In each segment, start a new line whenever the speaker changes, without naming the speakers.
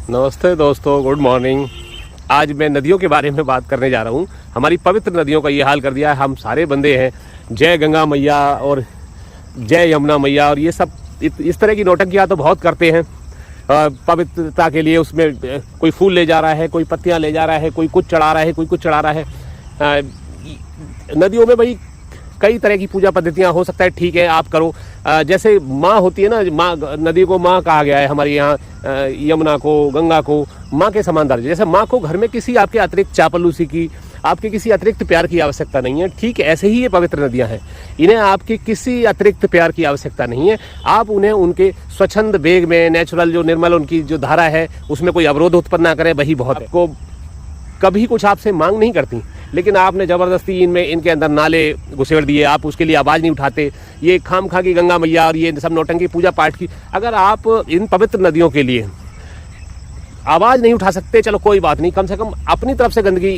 नमस्ते दोस्तों, good morning. आज मैं नदियों के बारे में बात करने जा रहा हूँ। हमारी पवित्र नदियों का ये हाल कर दिया है। हम सारे बंदे हैं जय गंगा मैया और जय यमुना मैया, और ये सब इस तरह की नौटंकियाँ तो बहुत करते हैं पवित्रता के लिए। उसमें कोई फूल ले जा रहा है, कोई पत्तियाँ ले जा रहा है, कोई कुछ चढ़ा रहा है, कोई कुछ चढ़ा रहा है। नदियों में भाई कई तरह की पूजा पद्धतियाँ हो सकता है, ठीक है आप करो। जैसे माँ होती है ना, माँ, नदी को माँ कहा गया है हमारे यहाँ, यमुना को, गंगा को माँ के समान दर्ज। जैसे माँ को घर में किसी आपके अतिरिक्त चापलूसी की, आपके किसी अतिरिक्त प्यार की आवश्यकता नहीं है, ठीक ऐसे ही ये पवित्र नदियाँ हैं। इन्हें आपके किसी अतिरिक्त प्यार की आवश्यकता नहीं है। आप उन्हें उनके स्वच्छंद वेग में, नेचुरल जो निर्मल उनकी जो धारा है उसमें कोई अवरोध उत्पन्न ना करें, वही बहुत है। को कभी कुछ आपसे मांग नहीं करती, लेकिन आपने ज़बरदस्ती इनके अंदर नाले घुसेड़ दिए, आप उसके लिए आवाज़ नहीं उठाते। ये खामखा की गंगा मैया और ये सब नौटंकी पूजा पाठ की, अगर आप इन पवित्र नदियों के लिए आवाज़ नहीं उठा सकते, चलो कोई बात नहीं, कम से कम अपनी तरफ से गंदगी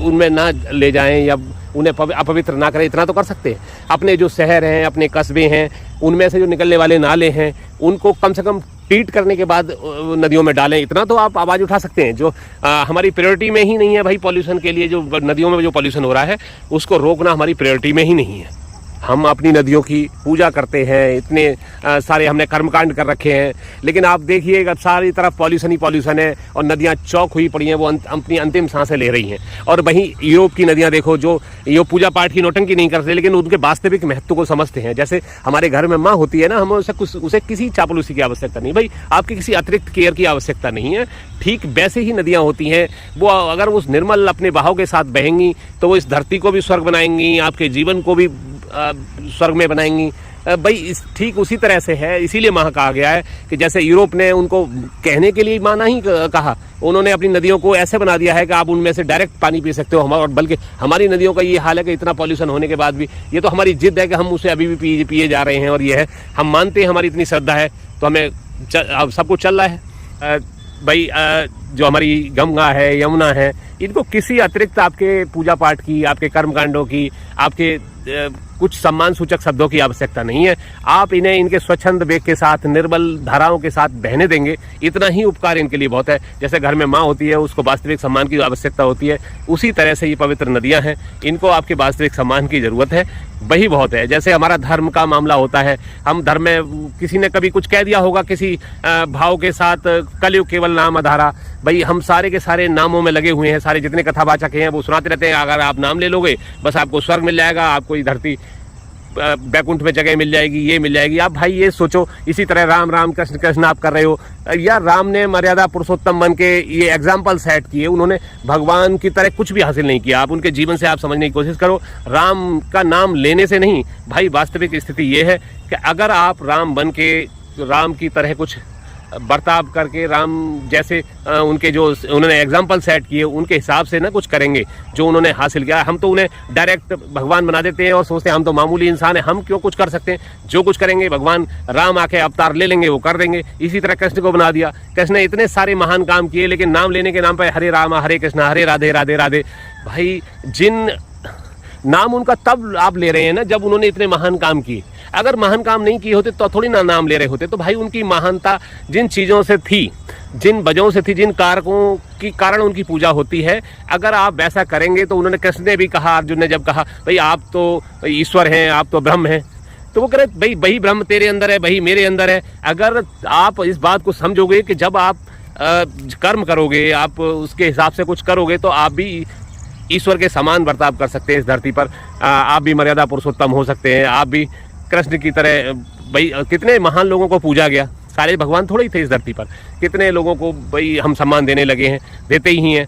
उनमें ना ले जाएं या उन्हें अपवित्र ना करें, इतना तो कर सकते हैं। अपने जो शहर हैं, अपने कस्बे हैं, उनमें से जो निकलने वाले नाले हैं उनको कम से कम ट्रीट करने के बाद नदियों में डालें, इतना तो आप आवाज़ उठा सकते हैं। जो हमारी प्रायोरिटी में ही नहीं है भाई, पॉल्यूशन के लिए जो नदियों में जो पॉल्यूशन हो रहा है उसको रोकना हमारी प्रायोरिटी में ही नहीं है। हम अपनी नदियों की पूजा करते हैं, इतने सारे हमने कर्मकांड कर रखे हैं, लेकिन आप देखिएगा सारी तरफ पॉल्यूशन ही पॉल्यूशन है और नदियाँ चौक हुई पड़ी हैं, वो अपनी अंतिम सांसें ले रही हैं। और वहीं यूरोप की नदियाँ देखो, जो ये पूजा पाठ की नौटंकी नहीं करते, लेकिन उनके वास्तविक महत्व को समझते हैं। जैसे हमारे घर में माँ होती है ना, हमें उसे किसी चापलूसी की आवश्यकता नहीं, भाई आपकी किसी अतिरिक्त केयर की आवश्यकता नहीं है। ठीक वैसे ही नदियाँ होती हैं, वो अगर उस निर्मल अपने बहाव के साथ बहेंगी तो वो इस धरती को भी स्वर्ग बनाएंगी, आपके जीवन को भी स्वर्ग में बनाएंगी। भाई ठीक उसी तरह से है। इसीलिए माँ कहा गया है कि जैसे यूरोप ने उनको कहने के लिए माँ नहीं कहा, उन्होंने अपनी नदियों को ऐसे बना दिया है कि आप उनमें से डायरेक्ट पानी पी सकते हो। और बल्कि हमारी नदियों का ये हाल है कि इतना पॉल्यूशन होने के बाद भी, ये तो हमारी जिद है कि हम उसे अभी भी पिए जा रहे हैं, और ये है हम मानते हैं, हमारी इतनी श्रद्धा है तो हमें सब कुछ चल रहा है। भाई जो हमारी गंगा है, यमुना है, इनको किसी अतिरिक्त आपके पूजा पाठ की, आपके कर्मकांडों की, आपके कुछ सम्मान सूचक शब्दों की आवश्यकता नहीं है। आप इन्हें इनके स्वच्छंद वेग के साथ, निर्मल धाराओं के साथ बहने देंगे, इतना ही उपकार इनके लिए बहुत है। जैसे घर में माँ होती है, उसको वास्तविक सम्मान की आवश्यकता होती है, उसी तरह से ये पवित्र नदियाँ हैं, इनको आपके वास्तविक सम्मान की ज़रूरत है, वही बहुत है। जैसे हमारा धर्म का मामला होता है, हम धर्म में किसी ने कभी कुछ कह दिया होगा किसी भाव के साथ, कलयुग केवल नाम आधारा। भाई हम सारे के सारे नामों में लगे हुए हैं, सारे जितने कथावाचक हैं वो सुनाते रहते हैं, अगर आप नाम ले लोगे बस आपको स्वर्ग मिल जाएगा, आपको धरती बैकुंठ में जगह मिल जाएगी, ये मिल जाएगी। आप भाई ये सोचो, इसी तरह राम राम कृष्ण कृष्ण आप कर रहे हो यार। राम ने मर्यादा पुरुषोत्तम बन के ये एग्जाम्पल सेट किए, उन्होंने भगवान की तरह कुछ भी हासिल नहीं किया। आप उनके जीवन से आप समझने की कोशिश करो, राम का नाम लेने से नहीं भाई। वास्तविक स्थिति ये है कि अगर आप राम बन के राम की तरह कुछ बर्ताव करके, राम जैसे उनके जो उन्होंने एग्जाम्पल सेट किए उनके हिसाब से ना कुछ करेंगे जो उन्होंने हासिल किया, हम तो उन्हें डायरेक्ट भगवान बना देते हैं और सोचते हैं हम तो मामूली इंसान हैं, हम क्यों कुछ कर सकते हैं। जो कुछ करेंगे भगवान राम आके अवतार ले लेंगे, वो कर देंगे। इसी तरह कृष्ण को बना दिया, कृष्ण ने इतने सारे महान काम किए, लेकिन नाम लेने के नाम पर हरे राम हरे कृष्ण हरे राधे राधे राधे। भाई जिन नाम उनका तब आप ले रहे हैं ना जब उन्होंने इतने महान काम किए। अगर महान काम नहीं किए होते तो थोड़ी ना नाम ले रहे होते। तो भाई उनकी महानता जिन चीज़ों से थी, जिन वजहों से थी, जिन कारकों की कारण उनकी पूजा होती है, अगर आप वैसा करेंगे तो उन्होंने, कृष्ण ने भी कहा, अर्जुन ने जब कहा भाई आप तो ईश्वर हैं, आप तो ब्रह्म हैं, तो वो कह रहे भाई वही ब्रह्म तेरे अंदर है, वही मेरे अंदर है। अगर आप इस बात को समझोगे कि जब आप कर्म करोगे, आप उसके हिसाब से कुछ करोगे तो आप भी ईश्वर के समान बर्ताव कर सकते हैं इस धरती पर। आप भी मर्यादा पुरुषोत्तम हो सकते हैं, आप भी कृष्ण की तरह। भाई कितने महान लोगों को पूजा गया, सारे भगवान थोड़े ही थे इस धरती पर, कितने लोगों को भाई हम सम्मान देने लगे हैं, देते ही हैं।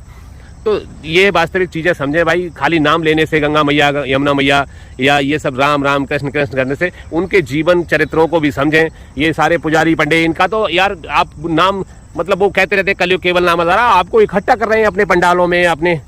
तो ये वास्तविक चीज़ें समझें भाई। खाली नाम लेने से, गंगा मैया, यमुना मैया या ये सब राम राम कृष्ण कृष्ण करने से, उनके जीवन चरित्रों को भी समझें। ये सारे पुजारी पंडे, इनका तो यार आप नाम, मतलब वो कहते रहते कलयुग केवल नाम आधारा, आपको इकट्ठा कर रहे हैं अपने पंडालों में, अपने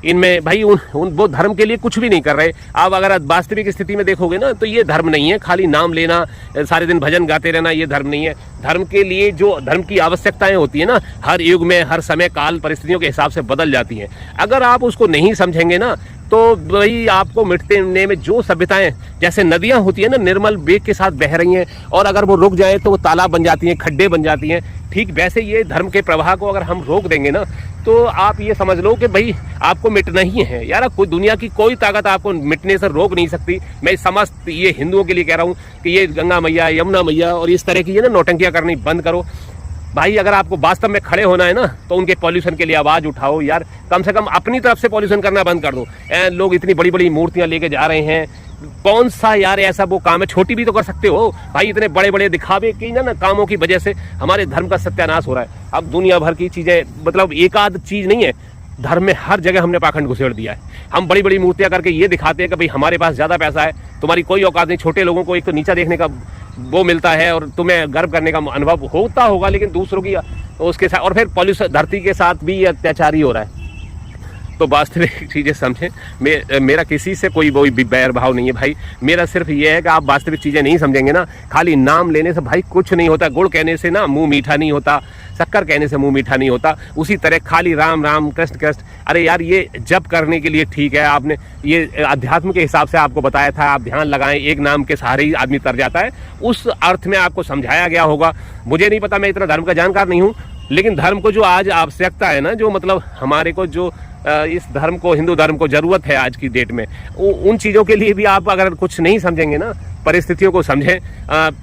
इनमें भाई वो धर्म के लिए कुछ भी नहीं कर रहे। आप अगर वास्तविक स्थिति में देखोगे ना तो ये धर्म नहीं है। खाली नाम लेना, सारे दिन भजन गाते रहना, ये धर्म नहीं है। धर्म के लिए जो धर्म की आवश्यकताएं होती है ना, हर युग में, हर समय, काल, परिस्थितियों के हिसाब से बदल जाती हैं। अगर आप उसको नहीं समझेंगे ना तो भाई आपको मिटने में जो सभ्यताएं जैसे नदियां होती है ना, निर्मल वेग के साथ बह रही हैं, और अगर वो रुक जाए तो वो तालाब बन जाती हैं, खड्डे बन जाती हैं, ठीक वैसे ये धर्म के प्रवाह को अगर हम रोक देंगे ना, तो आप ये समझ लो कि भाई आपको मिटना ही है यार। कोई दुनिया की कोई ताकत आपको मिटने से रोक नहीं सकती। मैं समस्त ये हिंदुओं के लिए कह रहा हूँ कि ये गंगा मैया, यमुना मैया और इस तरह की ये ना नौटंकियां करनी बंद करो भाई। अगर आपको वास्तव में खड़े होना है ना, तो उनके पॉल्यूशन के लिए आवाज उठाओ यार। कम से कम अपनी तरफ से पॉल्यूशन करना बंद कर दो। लोग इतनी बड़ी बड़ी मूर्तियां लेके जा रहे हैं, कौन सा यार ऐसा वो काम है, छोटी भी तो कर सकते हो भाई। इतने बड़े बड़े दिखावे की ना कामों की वजह से हमारे धर्म का सत्यानाश हो रहा है। अब दुनिया भर की चीजें, मतलब एक आध चीज नहीं है, धर्म में हर जगह हमने पाखंड घुसेड़ दिया है। हम बड़ी बड़ी मूर्तियां करके ये दिखाते हैं कि भाई हमारे पास ज्यादा पैसा है, तुम्हारी कोई औकात नहीं। छोटे लोगों को एक तो नीचा देखने का वो मिलता है और तुम्हें गर्व करने का अनुभव होता होगा, लेकिन दूसरों की तो उसके साथ, और फिर पॉल्यूशन, धरती के साथ भी ये अत्याचार ही हो रहा है। तो वास्तविक चीज़ें समझें। मेरा किसी से कोई बैर भाव नहीं है भाई। मेरा सिर्फ ये है कि आप वास्तविक चीज़ें नहीं समझेंगे ना, खाली नाम लेने से भाई कुछ नहीं होता। गुड़ कहने से ना मुंह मीठा नहीं होता, शक्कर कहने से मुंह मीठा नहीं होता। उसी तरह खाली राम राम कृष्ण कृष्ण, अरे यार ये जप करने के लिए ठीक है, आपने ये अध्यात्म के हिसाब से आपको बताया था, आप ध्यान लगाएं, एक नाम के सहारे ही आदमी तर जाता है, उस अर्थ में आपको समझाया गया होगा। मुझे नहीं पता, मैं इतना धर्म का जानकार नहीं हूँ, लेकिन धर्म को जो आज आवश्यकता है ना, जो मतलब हमारे को जो इस धर्म को, हिंदू धर्म को जरूरत है आज की डेट में, उन चीज़ों के लिए भी आप अगर कुछ नहीं समझेंगे ना, परिस्थितियों को समझें।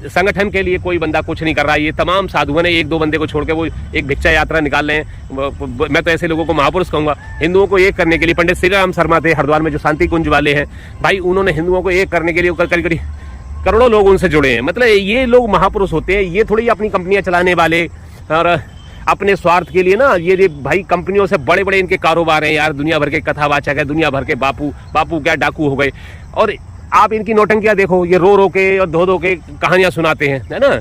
संगठन के लिए कोई बंदा कुछ नहीं कर रहा है। ये तमाम साधुओं ने एक दो बंदे को छोड़ के वो एक भिक्षा यात्रा निकाल रहे हैं। मैं तो ऐसे लोगों को महापुरुष कहूँगा। हिंदुओं को एक करने के लिए पंडित श्री राम शर्मा थे हरिद्वार में, जो शांति कुंज वाले हैं भाई, उन्होंने हिंदुओं को एक करने के लिए करीब करोड़ों लोग उनसे जुड़े हैं। मतलब ये लोग महापुरुष होते हैं। ये थोड़ी अपनी कंपनियां चलाने वाले और अपने स्वार्थ के लिए ना, ये भाई कंपनियों से बड़े बड़े इनके कारोबार हैं यार। दुनिया भर के कथावाचक है, दुनिया भर के बापू क्या डाकू हो गए। और आप इनकी नौटंकियां देखो, ये रो रो के और धो के कहानियां सुनाते हैं, है ना,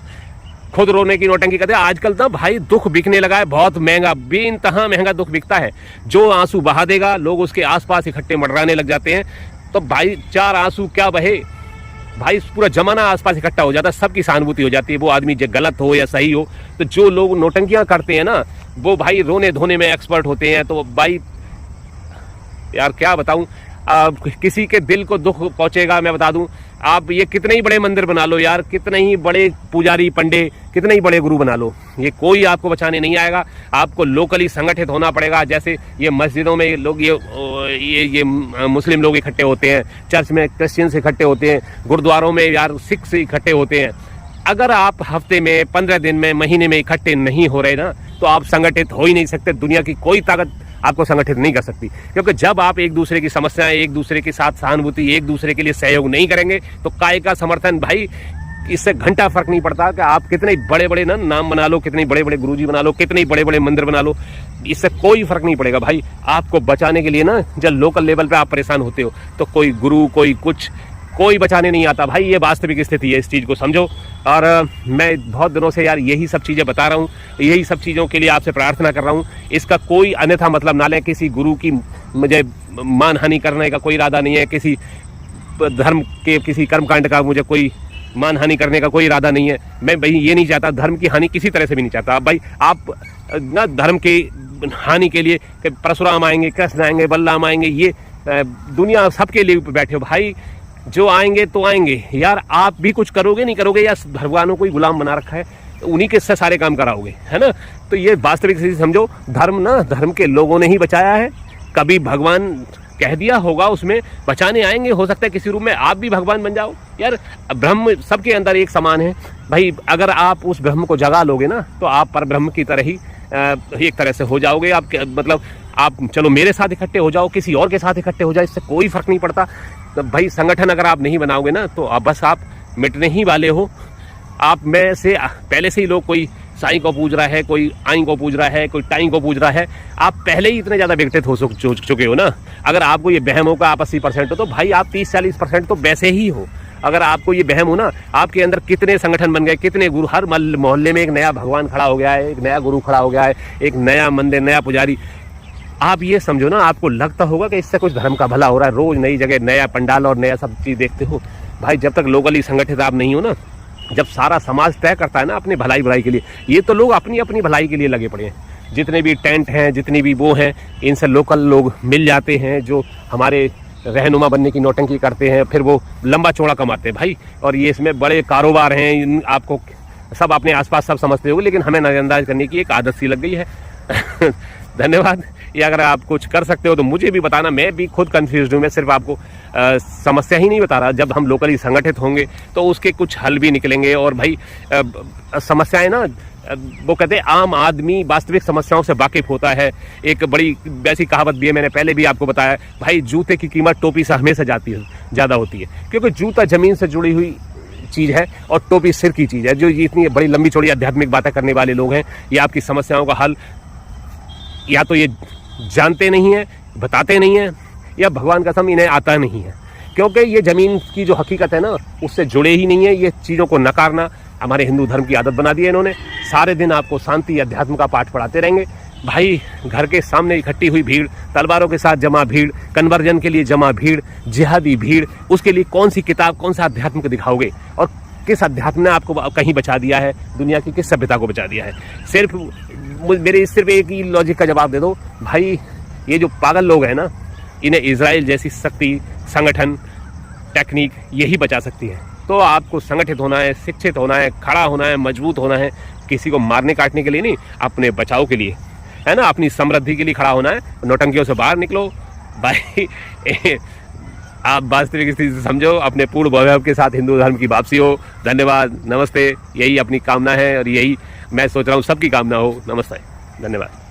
खुद रोने की नौटंकी करते हैं। आजकल तो भाई दुख बिकने लगा है, बहुत महंगा, बेइंतहा महंगा दुख बिकता है। जो आंसू बहा देगा, लोग उसके आसपास इकट्ठे मडराने लग जाते हैं। तो भाई चार आंसू क्या बहे भाई, पूरा जमाना आसपास इकट्ठा हो जाता है, सबकी सहानुभूति हो जाती है। वो आदमी जो गलत हो या सही हो, तो जो लोग नौटंकियां करते हैं ना, वो भाई रोने धोने में एक्सपर्ट होते हैं। तो भाई यार क्या बताऊं, किसी के दिल को दुख पहुंचेगा। मैं बता दूं, आप ये कितने ही बड़े मंदिर बना लो यार, कितने ही बड़े पुजारी पंडे, कितने ही बड़े गुरु बना लो, ये कोई आपको बचाने नहीं आएगा। आपको लोकली संगठित होना पड़ेगा। जैसे ये मस्जिदों में लोग ये मुस्लिम लोग इकट्ठे होते हैं, चर्च में क्रिश्चियंस इकट्ठे होते हैं, गुरुद्वारों में यार सिख इकट्ठे होते हैं। अगर आप हफ्ते में, 15 दिन में, महीने में इकट्ठे नहीं हो रहे ना, तो आप संगठित हो ही नहीं सकते। दुनिया की कोई ताकत आपको संगठित नहीं कर सकती, क्योंकि जब आप एक दूसरे की समस्याएं, एक दूसरे के साथ सहानुभूति, एक दूसरे के लिए सहयोग नहीं करेंगे, तो काय का समर्थन भाई, इससे घंटा फर्क नहीं पड़ता कि आप कितने बड़े बड़े ना नाम बना लो, कितने बड़े बड़े गुरुजी बना लो, कितने बड़े बड़े मंदिर बना लो, इससे कोई फर्क नहीं पड़ेगा भाई। आपको बचाने के लिए ना, जब लोकल लेवल पे आप परेशान होते हो, तो कोई गुरु, कोई कुछ, कोई बचाने नहीं आता भाई। ये वास्तविक स्थिति है, इस चीज़ को समझो। और मैं बहुत दिनों से यार यही सब चीज़ें बता रहा हूँ, यही सब चीज़ों के लिए आपसे प्रार्थना कर रहा हूँ। इसका कोई अन्यथा मतलब ना लें। किसी गुरु की मुझे मानहानि करने का कोई इरादा नहीं है, किसी धर्म के किसी कर्मकांड का मुझे कोई मानहानि करने का कोई इरादा नहीं है। मैं भाई ये नहीं चाहता, धर्म की हानि किसी तरह से भी नहीं चाहता। भाई आप ना धर्म की हानि के लिए परशुराम आएंगे, कृष्ण आएंगे, बलराम आएंगे, ये दुनिया सबके लिए बैठे हो भाई। जो आएंगे तो आएंगे यार, आप भी कुछ करोगे नहीं करोगे, या भगवानों को ही गुलाम बना रखा है, उन्हीं के से सारे काम कराओगे, है ना। तो ये वास्तविक स्थिति समझो। धर्म ना, धर्म के लोगों ने ही बचाया है। कभी भगवान कह दिया होगा, उसमें बचाने आएंगे। हो सकता है किसी रूप में आप भी भगवान बन जाओ यार। ब्रह्म सबके अंदर एक समान है भाई। अगर आप उस ब्रह्म को जगा लोगे ना, तो आप पर ब्रह्म की तरह ही एक तरह से हो जाओगे। आप मतलब आप चलो मेरे साथ इकट्ठे हो जाओ, किसी और के साथ इकट्ठे हो जाए, इससे कोई फर्क नहीं पड़ता। तो भाई संगठन अगर आप नहीं बनाओगे ना, तो बस आप मिटने ही वाले हो। आप में से पहले से ही लोग, कोई साईं को पूज रहा है, कोई आई को पूज रहा है, कोई टाई को पूज रहा है। आप पहले ही इतने ज़्यादा विकसित हो चुके हो ना। अगर आपको ये बहम हो कि आप 80% हो, तो भाई आप 30-40% तो वैसे ही हो। अगर आपको ये बहम हो ना, आपके अंदर कितने संगठन बन गए, कितने गुरु, हर मोहल्ले में एक नया भगवान खड़ा हो गया है, एक नया गुरु खड़ा हो गया है, एक नया मंदिर, नया पुजारी। आप ये समझो ना, आपको लगता होगा कि इससे कुछ धर्म का भला हो रहा है। रोज नई जगह नया पंडाल और नया सब चीज़ देखते हो भाई। जब तक लोकली संगठित आप नहीं हो ना, जब सारा समाज तय करता है ना अपनी भलाई के लिए, ये तो लोग अपनी अपनी भलाई के लिए लगे पड़े हैं। जितने भी टेंट हैं, जितनी भी वो हैं, इनसे लोकल लोग मिल जाते हैं, जो हमारे रहनुमा बनने की नौटंकी करते हैं, फिर वो लंबा चौड़ा कमाते हैं भाई। और ये इसमें बड़े कारोबार हैं, आपको सब अपने आसपास सब समझते होंगे, लेकिन हमें नज़रअंदाज करने की एक आदत सी लग गई है। धन्यवाद। ये अगर आप कुछ कर सकते हो तो मुझे भी बताना, मैं भी खुद कंफ्यूज हूँ। मैं सिर्फ आपको समस्या ही नहीं बता रहा, जब हम लोकली संगठित होंगे तो उसके कुछ हल भी निकलेंगे। और भाई समस्याएं ना, वो कहते हैं आम आदमी वास्तविक समस्याओं से वाकिफ होता है। एक बड़ी वैसी कहावत भी है, मैंने पहले भी आपको बताया, भाई जूते की कीमत टोपी से हमेशा ज़्यादा होती है, क्योंकि जूता ज़मीन से जुड़ी हुई चीज़ है और टोपी सिर की चीज़ है। जो इतनी बड़ी लंबी चौड़ी आध्यात्मिक बातें करने वाले लोग हैं, ये आपकी समस्याओं का हल या तो ये जानते नहीं हैं, बताते नहीं हैं, या भगवान कसम इन्हें आता नहीं है, क्योंकि ये ज़मीन की जो हकीकत है ना, उससे जुड़े ही नहीं है। ये चीज़ों को नकारना हमारे हिंदू धर्म की आदत बना दी है इन्होंने। सारे दिन आपको शांति अध्यात्म का पाठ पढ़ाते रहेंगे। भाई घर के सामने इकट्ठी हुई भीड़, तलवारों के साथ जमा भीड़, कन्वर्जन के लिए जमा भीड़, जिहादी भीड़, उसके लिए कौन सी किताब, कौन सा अध्यात्म को दिखाओगे? और किस अध्यात्म ने आपको कहीं बचा दिया है? दुनिया की किस सभ्यता को बचा दिया है? सिर्फ एक ही लॉजिक का जवाब दे दो भाई, ये जो पागल लोग हैं ना, इन्हें इजराइल जैसी शक्ति, संगठन, टेक्निक यही बचा सकती है। तो आपको संगठित होना है, शिक्षित होना है, खड़ा होना है, मजबूत होना है, किसी को मारने काटने के लिए नहीं, अपने बचाव के लिए, है ना, अपनी समृद्धि के लिए खड़ा होना है। नौटंकियों से बाहर निकलो भाई। आप वास्तविक स्थिति से समझो, अपने पूर्ण वैभव के साथ हिंदू धर्म की वापसी हो। धन्यवाद, नमस्ते। यही अपनी कामना है और यही मैं सोच रहा हूँ सबकी कामना हो। नमस्ते, धन्यवाद।